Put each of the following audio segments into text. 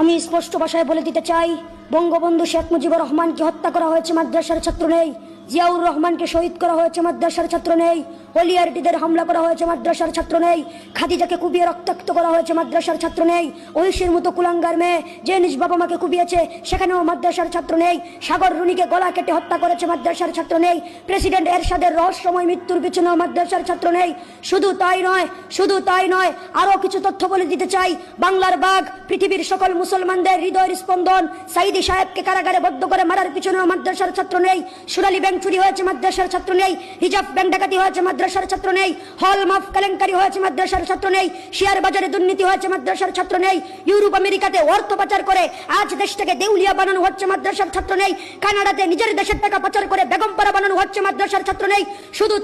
আমি স্পষ্ট ভাষায় বলে দিতে চাই, বঙ্গবন্ধু শেখ মুজিবুর রহমানকে হত্যা করা হয়েছে মাদ্রাসার ছাত্র নেই, জিয়াউর রহমানকে শহীদ করা হয়েছে মাদ্রাসার ছাত্র নেই, ওলিয়ারটিদের হামলা করা হয়েছে মাদ্রাসার ছাত্র নেই, খাদিজাকে কুবিয়ে রক্তাক্ত করা হয়েছে মাদ্রাসার ছাত্র নেই, ঐশীর মতো কুলাঙ্গার মেয়ে যে নিজ বাবা মাকে কুবিয়েছে সেখানেও মাদ্রাসার ছাত্র নেই, সাগর রুনিকে গলা কেটে হত্যা করেছে মাদ্রাসার ছাত্র নেই, প্রেসিডেন্ট এরশাদের রহস্যময় মৃত্যুর পিছনেও মাদ্রাসার ছাত্র নেই। শুধু তাই নয়, আরো কিছু তথ্য বলে দিতে চাই। বাংলার বাঘ, পৃথিবীর সকল মুসলমানদের হৃদয়ের স্পন্দন সাইদি সাহেবকে কারাগারে বদ্ধ করে মারার পিছনেও মাদ্রাসার ছাত্র নেই। সোনালী ব্যাংক চুরি হয়েছে মাদ্রাসার ছাত্র নেই, রিজার্ভ ব্যাংক ডাকাতি হয়েছে মাদ্রাসার ছাত্র নেই, হল মাফ কেলেঙ্কারি হয়েছে মাদ্রাসার ছাত্র নেই, শেয়ার বাজারে দুর্নীতি হয়েছে মাদ্রাসার ছাত্র নেই, ইউরোপ আমেরিকাতে অর্থ পাচার করে আজ দেশটাকে দেউলিয়া বানানো হচ্ছে মাদ্রাসার ছাত্র নেই, কানাডাতে নিজের দেশের টাকা পাচার করে বেগমপাড়া বানানো হচ্ছে মাদ্রাসার ছাত্র নেই। শুধু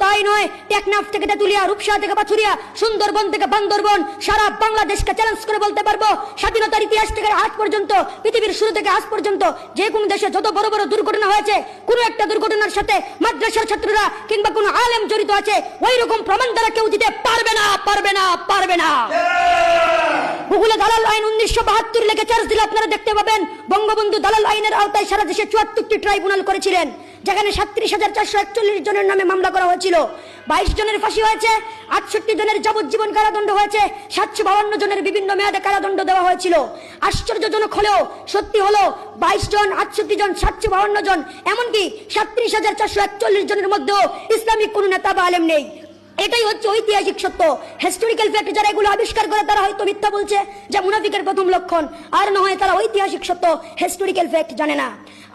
তাই নয়, টেকনাফ থেকে তেতুলিয়া, রূপসা থেকে পাথুরিয়া, সুন্দরবন থেকে বান্দরবন, সারা বাংলাদেশকে চ্যালেঞ্জ করে বলতে পারবো, স্বাধীনতার ইতিহাস থেকে আজ পর্যন্ত, পৃথিবীর শুরু থেকে আজ পর্যন্ত যে কোনো দেশে যত বড় বড় দুর্ঘটনা হয়েছে, কোনো একটা দুর্ঘটনার সাথে মাদ্রাসার ছাত্ররা কিংবা কোনো আলেম জড়িত আছে, ওই রকম প্রমাণ দ্বারা কেউ দিতে পারবে না। গুগলে দালাল আইন 1972 লেখে চার্জ দিলে আপনারা দেখতে পাবেন বঙ্গবন্ধু দালাল আইনের আওতায় সারা দেশে 74টি ট্রাইব্যুনাল করেছিলেন, যেখানে 37,441 জনের নামে মামলা করা হয়েছিল, 22 জনের ফাঁসি হয়েছে, 68 জনের যাবজ্জীবন কারাদণ্ড হয়েছে, 752 জনের বিভিন্ন মেয়াদে কারাদণ্ড দেওয়া হয়েছিল। আশ্চর্যজনক হলেও সত্যি হলো 22 জন, 68 জন, 752 জন, এমনকি 37,441 জনের মধ্যেও ইসলামিক কোন নেতা বা আলেম নেই। এটাই হচ্ছে ঐতিহাসিক সত্য, হিস্টোরিক্যাল ফ্যাক্ট। যারা এগুলো আবিষ্কার করে তারা হয়তো মিথ্যা বলছে, যা মুনাফিকের প্রথম লক্ষণ, আর না হয় তারা ঐতিহাসিক সত্য, হিস্টোরিক্যাল ফ্যাক্ট জানে না।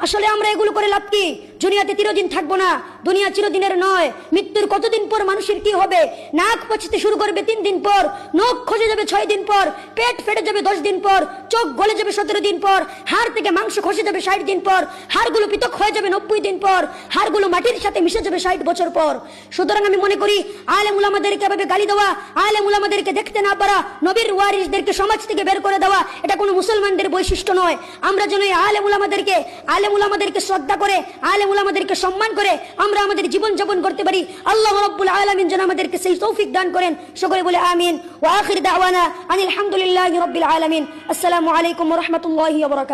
আসলে আমরা এগুলো করে লাভ কি? দুনিয়াতে চিরদিন থাকবো না, দুনিয়া চিরদিনের নয়। মৃত্যুর কতদিন পর মানুষের কি হবে? নাক পচতে শুরু করবে 3 দিন পর, নখ খসে যাবে 6 দিন পর, পেট ফেটে যাবে 10 দিন পর, চোখ গলে যাবে 17 দিন পর, হাড় থেকে মাংস খসে যাবে 60 দিন পর, হাড়গুলো পৃথক হয়ে যাবে 90 দিন পর, হাড়গুলো মাটির সাথে মিশে যাবে 60 বছর পর। সুতরাং আমি মনে করি আলেম উলামাদেরকে এভাবে গালি দেওয়া, আলেম উলামাদেরকে দেখতে না পারা, নবীর ওয়ারিসদেরকে সমাজ থেকে বের করে দেওয়া, এটা কোনো মুসলমানদের বৈশিষ্ট্য নয়। আমরা যেন এই আলেম উলামাদেরকে শ্রদ্ধা করে, আলেম উলামাদেরকে সম্মান করে আমরা আমাদের জীবন যাপন করতে পারি। আল্লাহ রাব্বুল আলামিন যেন আমাদেরকে সেই তৌফিক দান করেন। সকলে বলে আমিন। ওয়া আখির দাওয়ানা আনিল হামদুলিল্লাহি রাব্বিল আলামিন। আসসালামু আলাইকুম ওয়া রাহমাতুল্লাহি ওয়া বারাকাতুহু।